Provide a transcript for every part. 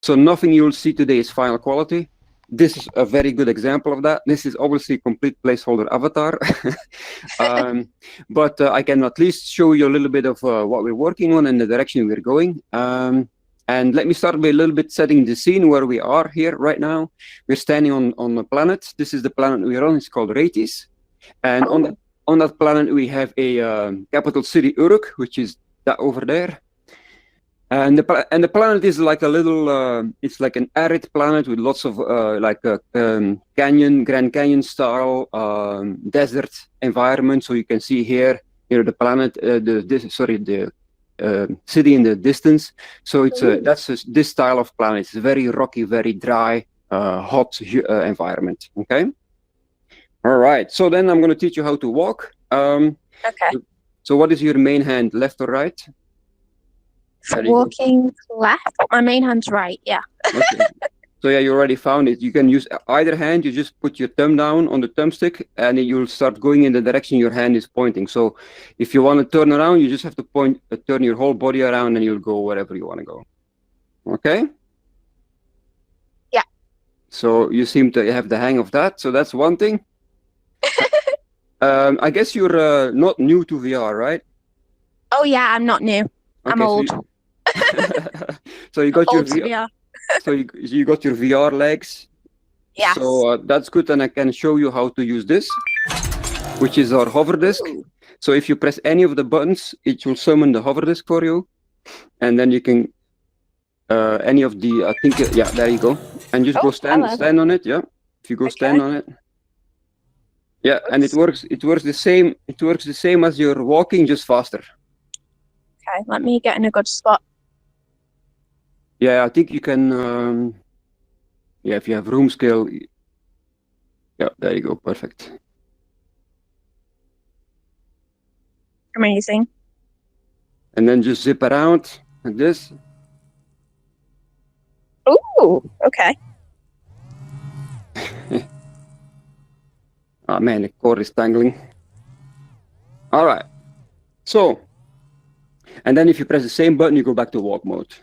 So nothing you'll see today is final quality. This is a very good example of that. This is obviously a complete placeholder avatar, but I can at least show you a little bit of what we're working on and the direction we're going. And let me start by a little bit setting the scene where we are here right now. We're standing on a planet. This is the planet we're on. It's called Ratis. And on that planet, we have a capital city, Uruk, which is that over there. And the planet is like a little, it's like an arid planet with lots of Grand Canyon style desert environment. So you can see here, the planet, the city in the distance. So it's this style of planet. It's very rocky, very dry, hot environment. Okay. All right. So then I'm going to teach you how to walk. Okay. So what is your main hand, left or right? Walking left. My main hand's right. Yeah. Okay. So yeah, you already found it. You can use either hand. You just put your thumb down on the thumbstick, and you'll start going in the direction your hand is pointing. So if you want to turn around, you just have to turn your whole body around, and you'll go wherever you want to go. Okay. Yeah. So you seem to have the hang of that. So that's one thing. I guess you're not new to VR, right? Oh yeah, I'm not new. Okay, I'm old. So you got old your VR. So you got your VR legs. Yes. So that's good, and I can show you how to use this, which is our hover disk. Ooh. So if you press any of the buttons, it will summon the hover disk for you, and then you can any of the there you go, and just go stand on it. Yeah, if you go stand on it. Yeah, oops. And it works the same. It works the same as you're walking, just faster. Okay, let me get in a good spot. Yeah, I think you can. Yeah, if you have room scale. Yeah, there you go. Perfect. Amazing. And then just zip around like this. Ooh, okay. Oh man, the cord is tangling. All right. So, and then if you press the same button, you go back to walk mode.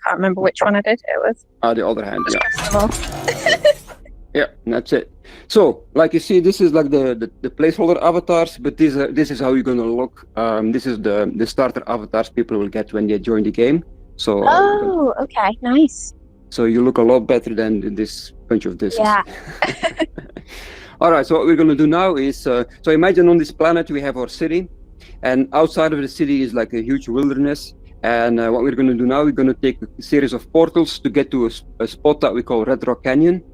Can't remember which one I did. It was. The other hand. Yeah. Yeah, and that's it. So, like you see, this is like the placeholder avatars, but this is how you're gonna look. This is the starter avatars people will get when they join the game. So. Oh, okay, nice. So you look a lot better than this bunch of discs. Yeah. All right, so what we're going to do now is, so imagine on this planet we have our city, and outside of the city is like a huge wilderness. And what we're going to do now, we're going to take a series of portals to get to a spot that we call Red Rock Canyon.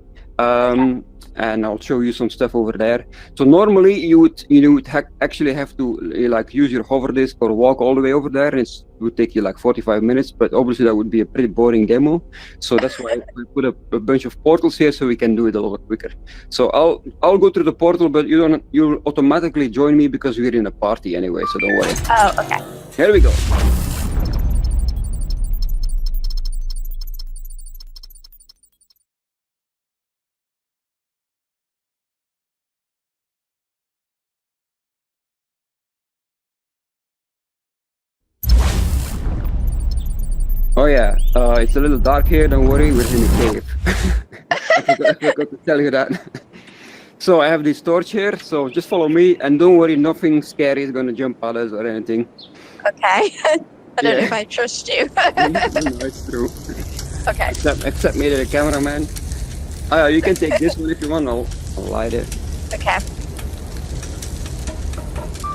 And I'll show you some stuff over there. So normally you would actually have to like use your hover disk or walk all the way over there. It would take you like 45 minutes, but obviously that would be a pretty boring demo. So that's why we put a bunch of portals here so we can do it a lot quicker. So I'll go through the portal, but you'll automatically join me because we're in a party anyway. So don't worry. Oh, okay. Here we go. Oh yeah, it's a little dark here, don't worry, we're in a cave. I forgot to tell you that. So I have this torch here, so just follow me, and don't worry, nothing scary is going to jump at us or anything. Okay. I don't know if I trust you. No, it's true. Okay. Except me, the cameraman. Oh yeah, you can take this one if you want, I'll light it. Okay.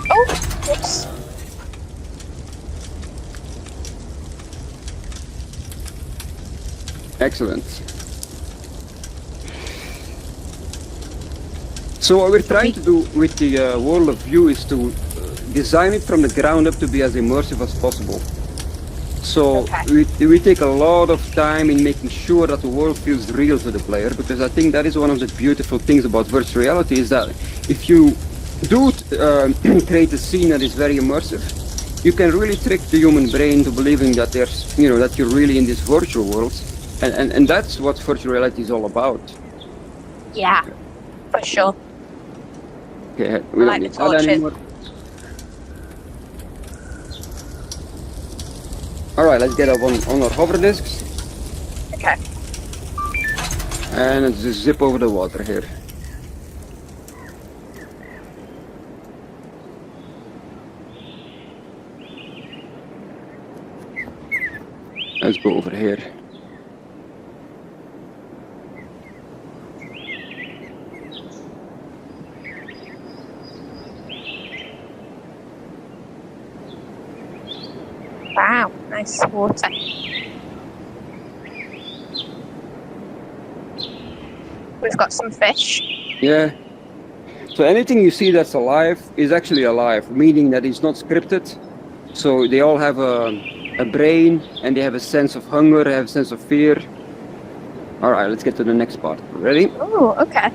Oh, oops. Excellent. So what we're trying to do with the world of view is to design it from the ground up to be as immersive as possible. So we take a lot of time in making sure that the world feels real to the player, because I think that is one of the beautiful things about virtual reality, is that if you do create a scene that is very immersive, you can really trick the human brain to believing that there's, that you're really in this virtual world. And that's what virtual reality is all about. Yeah, for sure. Okay, we don't need that anymore. All right, let's get up on our hover discs Okay. and let's just zip over the water here. Let's go over here. Wow, nice water. We've got some fish. Yeah. So anything you see that's alive is actually alive, meaning that it's not scripted. So they all have a brain and they have a sense of hunger, they have a sense of fear. All right, let's get to the next part. Ready? Oh, okay.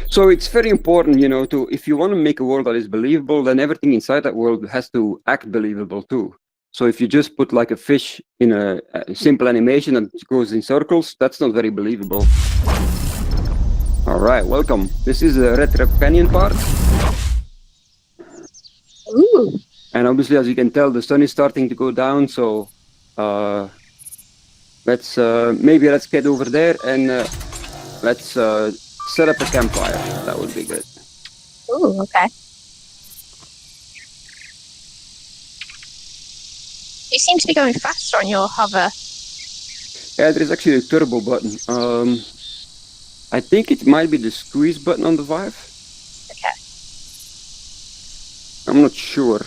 So it's very important, to if you want to make a world that is believable, then everything inside that world has to act believable too. So if you just put like a fish in a simple animation that goes in circles, that's not very believable. All right, welcome. This is the Red Rep Canyon part. Ooh. And obviously, as you can tell, the sun is starting to go down. So let's get over there and let's set up a campfire. That would be good. Ooh, okay. You seem to be going faster on your hover. Yeah, there is actually a turbo button. I think it might be the squeeze button on the Vive. Okay. I'm not sure.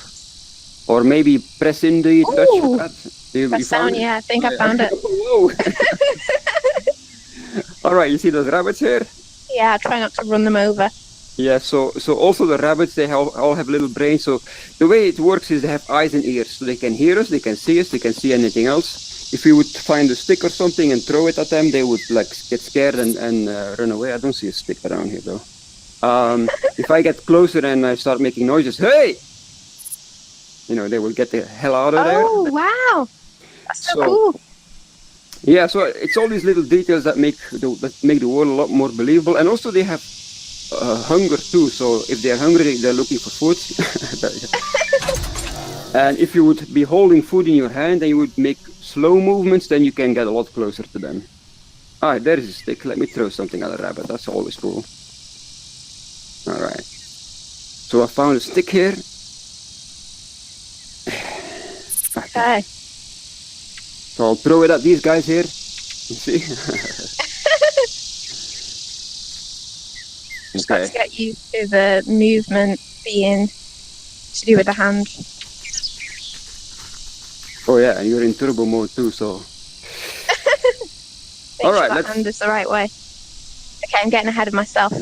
Or maybe press in the touchpad. You Sound, yeah, I think I found it. Whoa! All right, you see those rabbits here? Yeah, try not to run them over. Yeah, so also the rabbits, they all have little brains. So the way it works is they have eyes and ears. So they can hear us, they can see us, they can see anything else. If we would find a stick or something and throw it at them, they would like get scared and run away. I don't see a stick around here though. If I get closer and I start making noises, hey! They will get the hell out of there. Oh, wow. That's so cool. Yeah, so it's all these little details that make the world a lot more believable. And also they have hunger too. So if they're hungry, they're looking for food. And if you would be holding food in your hand and you would make slow movements, then you can get a lot closer to them. All right, there is a stick. Let me throw something at a rabbit. That's always cool. All right. So I found a stick here. Okay. So I'll throw it at these guys here. You see? Just got to get used to the movement being to do with the hand. Oh yeah, and you're in turbo mode too, so. Make sure that hand is the right way. Okay, I'm getting ahead of myself.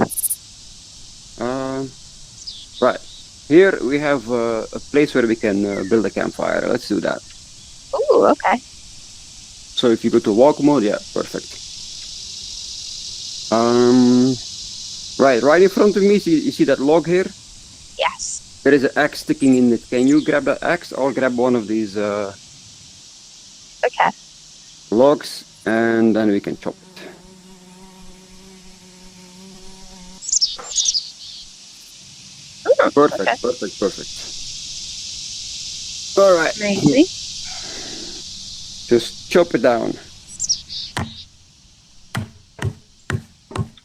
Right. Here we have a place where we can build a campfire. Let's do that. Ooh, okay. So if you go to walk mode, yeah, perfect. Right in front of me, you see that log here? Yes. There is an axe sticking in it. Can you grab that axe? I'll grab one of these okay. logs and then we can chop it. Ooh, perfect, okay. perfect. All right. Amazing. Just chop it down.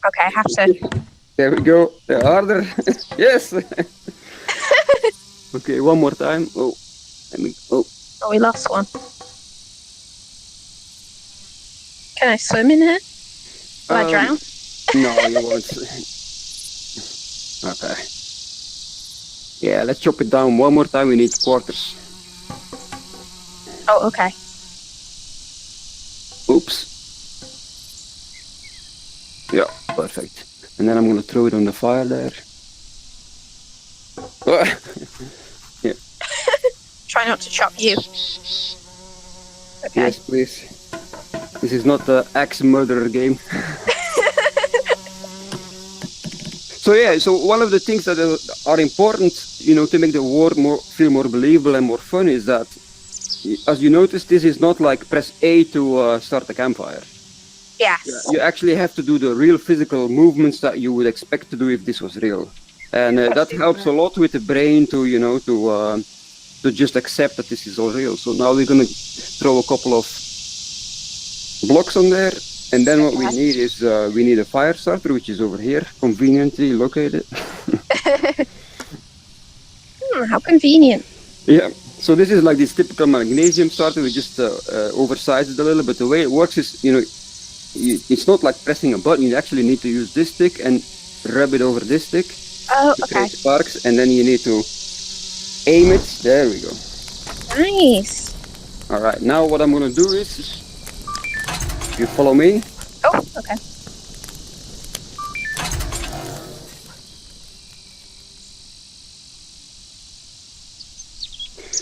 Okay, I have to. There we go. Harder. Yes. Okay, one more time. Oh, Oh, we lost one. Can I swim in here? Will I drown? No, you won't. Okay. Yeah, let's chop it down one more time. We need quarters. Oh, okay. Oops. Yeah, perfect. And then I'm gonna throw it on the fire there. Yeah. Try not to chop you. Okay. Yes, please. This is not the axe murderer game. So one of the things that are important, to make the world feel more believable and more fun is that, as you notice, this is not like press A to start a campfire. Yes. You actually have to do the real physical movements that you would expect to do if this was real. and that helps a lot with the brain to to just accept that this is all real. So now we're gonna throw a couple of blocks on there, and then what we need is we need a fire starter, which is over here, conveniently located. How convenient. Yeah. So this is like this typical magnesium starter. We just oversize it a little, but the way it works is, it's not like pressing a button. You actually need to use this stick and rub it over this stick to create sparks, and then you need to aim it. There we go. Nice. All right. Now what I'm gonna do is, you follow me. Oh, okay.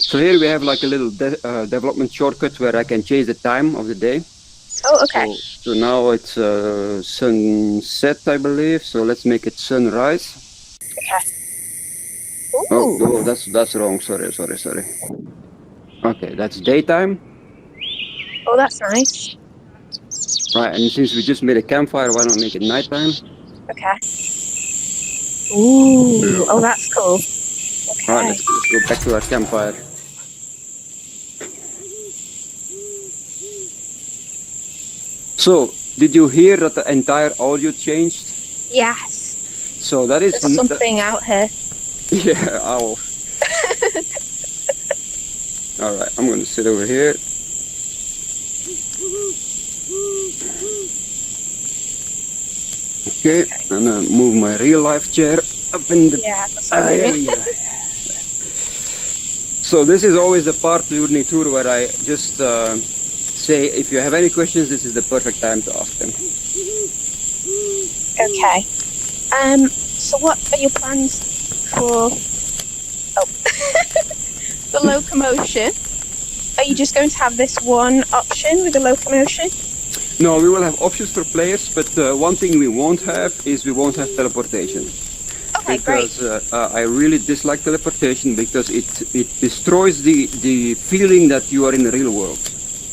So here we have like a little development shortcut where I can change the time of the day. Oh, okay. So now it's sunset, I believe. So let's make it sunrise. Okay. Oh, that's wrong. Sorry. Okay, that's daytime. Oh, that's nice. Right, and since we just made a campfire, why not make it nighttime? Okay. Ooh. Oh, that's cool. Okay. All right, let's go back to our campfire. So, did you hear that the entire audio changed? Yes. So that is There's something out here. Yeah, owl. All right, I'm going to sit over here. Okay, I'm going to move my real life chair up in the area. So this is always the part during the tour where I just say, if you have any questions, this is the perfect time to ask them. Okay. So what are your plans for the locomotion? Are you just going to have this one option with the locomotion? No, we will have options for players, but one thing we won't have is we won't have teleportation. Okay, because I really dislike teleportation because it destroys the feeling that you are in the real world.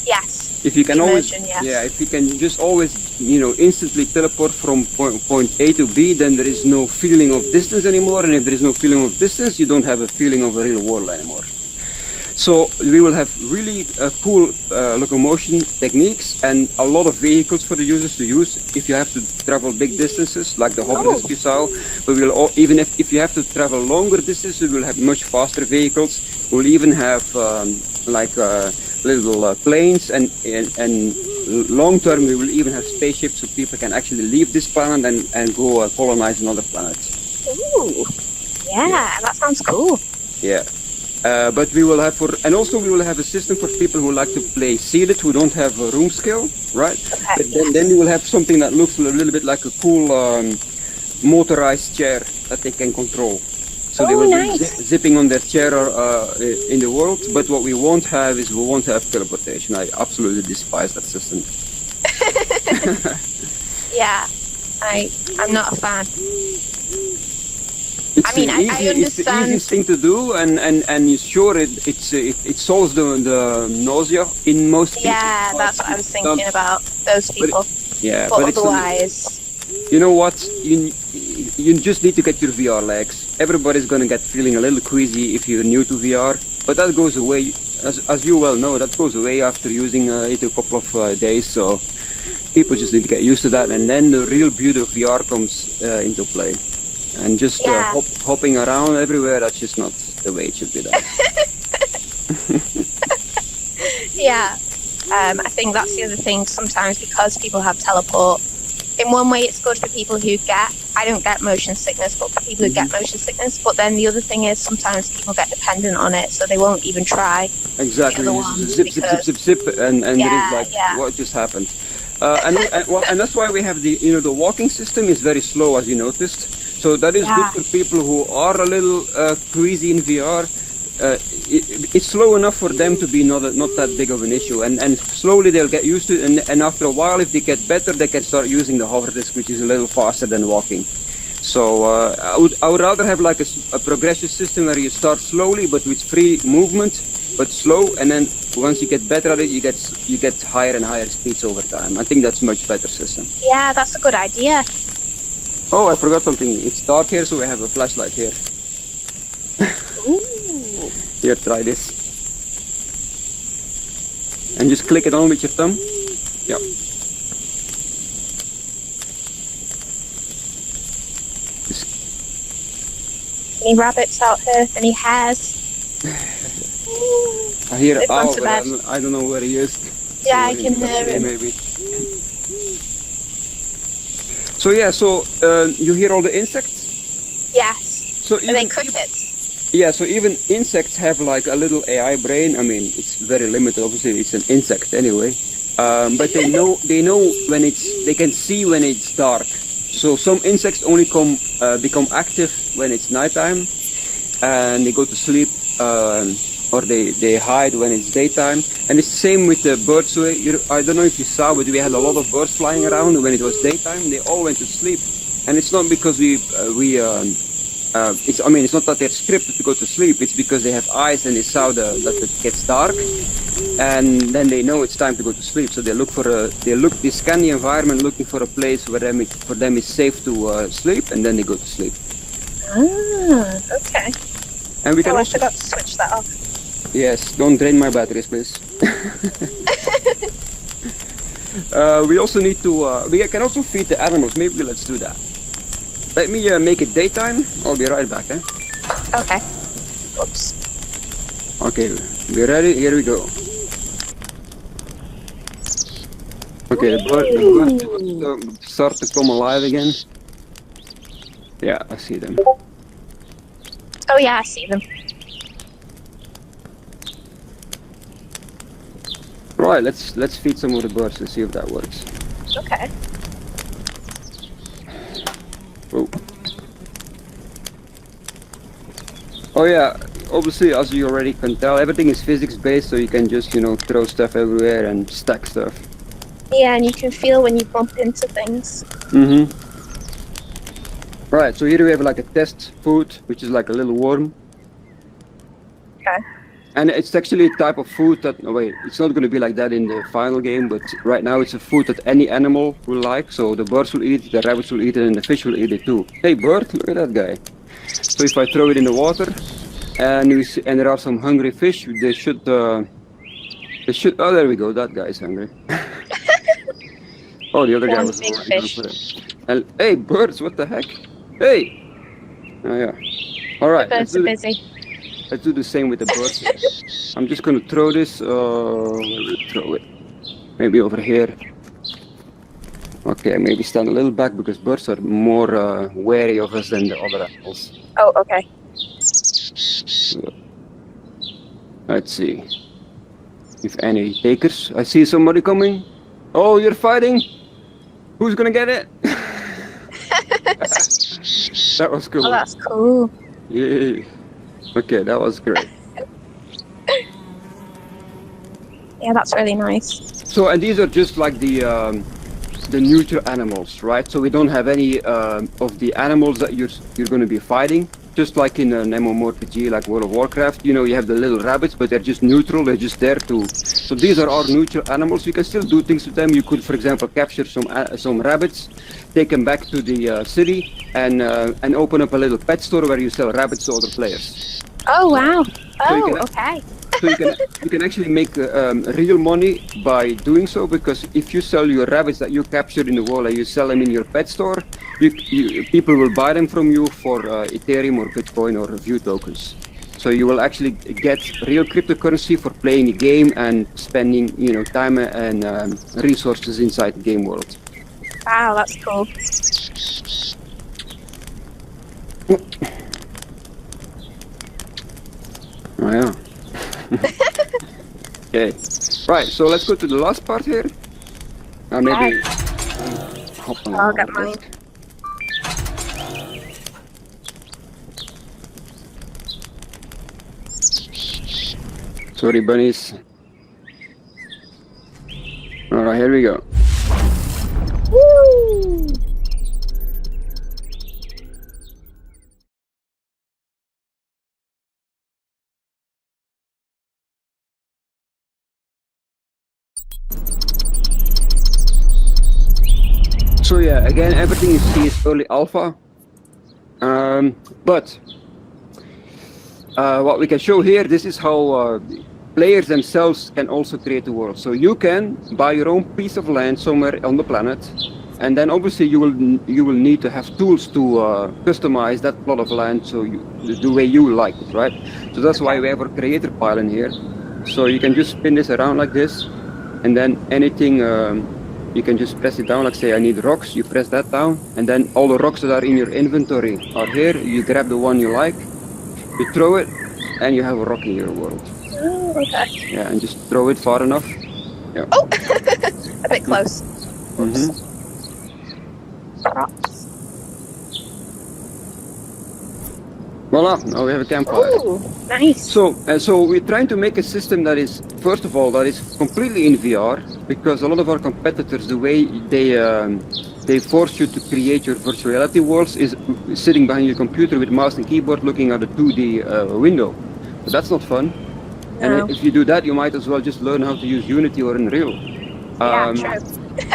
Yes. If you can Immersion, always, yes. if you can just always, instantly teleport from point A to B, then there is no feeling of distance anymore. And if there is no feeling of distance, you don't have a feeling of a real world anymore. So we will have really cool locomotion techniques and a lot of vehicles for the users to use if you have to travel big distances, like the hover disc you saw. But we'll even if you have to travel longer distances, we will have much faster vehicles. We'll even have little planes, and long term we will even have spaceships so people can actually leave this planet and go colonize another planet. Ooh, yeah, that sounds cool. Yeah. But we will have we will have a system for people who like to play seated, who don't have a room skill, right? Okay, But then you will have something that looks a little bit like a cool motorized chair that they can control. So they will be zipping on their chair in the world. But what we won't have is teleportation. I absolutely despise that system. Yeah, I'm not a fan. It's I mean, I understand. It's the easiest thing to do, and you sure it solves the nausea in most people. Yeah, that's what I was thinking about, those people. But otherwise... You know what? You just need to get your VR legs. Everybody's going to get feeling a little queasy if you're new to VR, but that goes away, as you well know, that goes away after using it a couple of days, so people just need to get used to that, and then the real beauty of VR comes into play. And just hopping around everywhere, that's just not the way it should be done. Yeah, I think that's the other thing. Sometimes because people have teleport, in one way it's good for people who I don't get motion sickness, but for people who get motion sickness. But then the other thing is sometimes people get dependent on it, so they won't even try. Exactly. Zip, and there is like, what just happened? And that's why we have the walking system is very slow, as you noticed. So that is good for people who are a little queasy in VR. It's slow enough for them to be not that big of an issue, and slowly they'll get used to it, and after a while, if they get better, they can start using the hover disc, which is a little faster than walking. So I would rather have like a progressive system where you start slowly but with free movement, but slow, and then once you get better at it, you get higher and higher speeds over time. I think that's a much better system. Yeah, that's a good idea. Oh, I forgot something. It's dark here, so we have a flashlight here. Ooh. Here, try this. And just click it on with your thumb. Yep. Any rabbits out here? Any hares? I hear They've gone owl, to but bed. I don't know where he is. Yeah, I Somewhere can in the hear tree, him. maybe. So yeah, you hear all the insects? Yes. So Are they crickets? yeah, so even insects have like a little AI brain. I mean, it's very limited. Obviously, it's an insect anyway. But they know when they can see when it's dark. So some insects only become active when it's nighttime, and they go to sleep, or they hide when it's daytime. And it's the same with the birds. So I don't know if you saw, but we had a lot of birds flying around when it was daytime. They all went to sleep, and it's not because it's not that they're scripted to go to sleep. It's because they have eyes and they saw that it gets dark, and then they know it's time to go to sleep. So they scan the environment looking for a place for them it's safe to sleep, and then they go to sleep. Ah, okay. And we can I also forgot to switch that off. yes, don't drain my batteries, please. We also need to we can also feed the animals. Maybe let's do that. Let me make it daytime. I'll be right back. Okay. Oops. Okay, we ready? Here we go. Okay, the birds start to come alive again. Yeah, I see them. Oh yeah, I see them. Right, let's feed some of the birds and see if that works. Okay. Oh. Oh yeah, obviously, as you already can tell, everything is physics based, so you can just, throw stuff everywhere and stack stuff. Yeah, and you can feel when you bump into things. Mm-hmm. Right, so here we have like a test food, which is like a little worm. Okay. And it's actually a type of food that, no wait, it's not going to be like that in the final game, but right now it's a food that any animal will like. So the birds will eat it, the rabbits will eat it, and the fish will eat it too. Hey bird, look at that guy. So if I throw it in the water, and there are some hungry fish, they should, oh there we go, that guy is hungry. Oh, the other guy One was big already going fish. for it. And hey birds, what the heck? Hey! Oh yeah. Alright, The birds are busy. let's do the same with the birds. I'm just gonna throw this, where will we throw it? Maybe over here. Okay, maybe stand a little back because birds are more wary of us than the other animals. Oh, okay. Let's see. If any takers. I see somebody coming. Oh, you're fighting? Who's gonna get it? That was cool. Oh, that's cool. Yay. Okay, that was great. Yeah, that's really nice. So, and these are just like the neutral animals, right? So we don't have any of the animals that you're going to be fighting. Just like in an MMORPG like World of Warcraft, you have the little rabbits, but they're just neutral. They're just there to. So these are our neutral animals. You can still do things with them. You could, for example, capture some rabbits, take them back to the city, and open up a little pet store where you sell rabbits to other players. Oh wow. So you Oh, can- okay. So you can actually make real money by doing so, because if you sell your rabbits that you captured in the world and you sell them in your pet store, people will buy them from you for Ethereum or Bitcoin or View tokens. So you will actually get real cryptocurrency for playing the game and spending time and resources inside the game world. Wow, that's cool. Oh yeah. Okay. Right, so let's go to the last part here. Maybe hop on I'll the get mine. desk. Sorry, bunnies. Alright, here we go. Woo! So So yeah, again, everything you see is early alpha. But what we can show here, this is how players themselves can also create the world. So you can buy your own piece of land somewhere on the planet, and then obviously you will need to have tools to customize that plot of land so the way you like it, right? So that's why we have our creator pile in here. So you can just spin this around like this, and then anything you can just press it down. Like say I need rocks, you press that down, and then all the rocks that are in your inventory are here. You grab the one you like, you throw it, and you have a rock in your world. Oh, okay. Yeah, and just throw it far enough. Yeah. Oh, a bit close. Mm-hmm. Rocks. Voila! Now we have a campfire. Ooh, nice. So we're trying to make a system that is, first of all, that is completely in VR, because a lot of our competitors, the way they force you to create your virtual reality worlds is sitting behind your computer with mouse and keyboard looking at a 2D window. But that's not fun. No. And if you do that, you might as well just learn how to use Unity or Unreal. Yeah,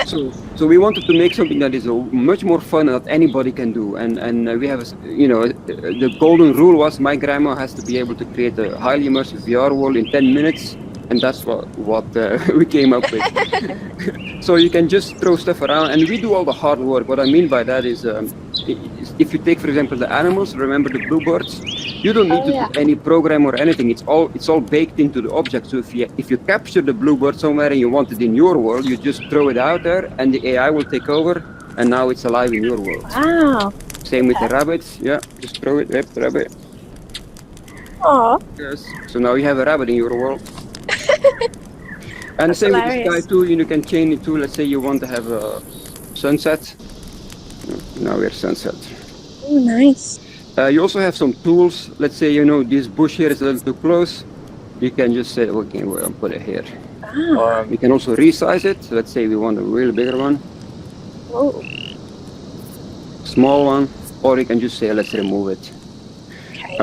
true. So we wanted to make something that is much more fun that anybody can do, and we have, the golden rule was my grandma has to be able to create a highly immersive VR world in 10 minutes, and that's what we came up with. So you can just throw stuff around, and we do all the hard work. What I mean by that is, if you take, for example, the animals, remember the bluebirds, you don't need to do any program or anything. It's all baked into the object. So if you capture the bluebird somewhere and you want it in your world, you just throw it out there, and the AI will take over, and now it's alive in your world. Wow. Same with the rabbits. Yeah, just throw it. Yep, rabbit. Aww. Yes. So now you have a rabbit in your world. And the same with the sky too. You can change it to, let's say you want to have a sunset. Now we're sunset. Oh, nice. You also have some tools. Let's say, this bush here is a little too close. You can just say, okay, we'll put it here. Ah. We can also resize it. So let's say we want a really bigger one. Whoa. Small one. Or you can just say, let's remove it. Okay.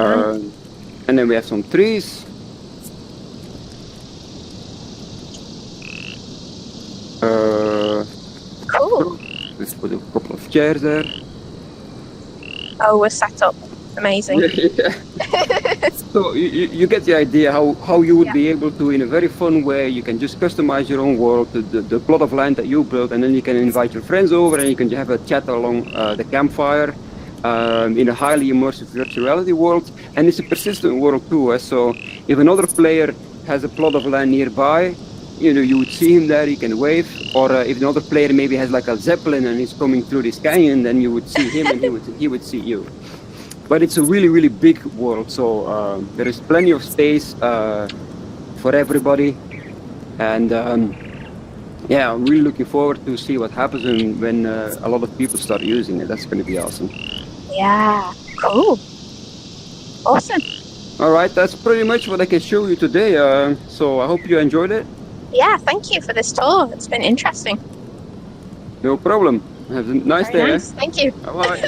And then we have some trees. Cool. Let's put a couple of chairs there. Oh, we're set up. Amazing. Yeah. So you get the idea how you would be able to, in a very fun way, you can just customize your own world, the plot of land that you built, and then you can invite your friends over and you can have a chat along the campfire in a highly immersive virtual reality world. And it's a persistent world too. So if another player has a plot of land nearby, you would see him there, he can wave. Or if another player maybe has like a zeppelin and he's coming through this canyon, then you would see him and he would see you. But it's a really, really big world, so there is plenty of space for everybody. And yeah, I'm really looking forward to see what happens when a lot of people start using it. That's going to be awesome. Yeah, cool. Awesome. All right, that's pretty much what I can show you today. So I hope you enjoyed it. Yeah, thank you for this tour. It's been interesting. No problem. Have a nice day. Nice. Thank you. Bye.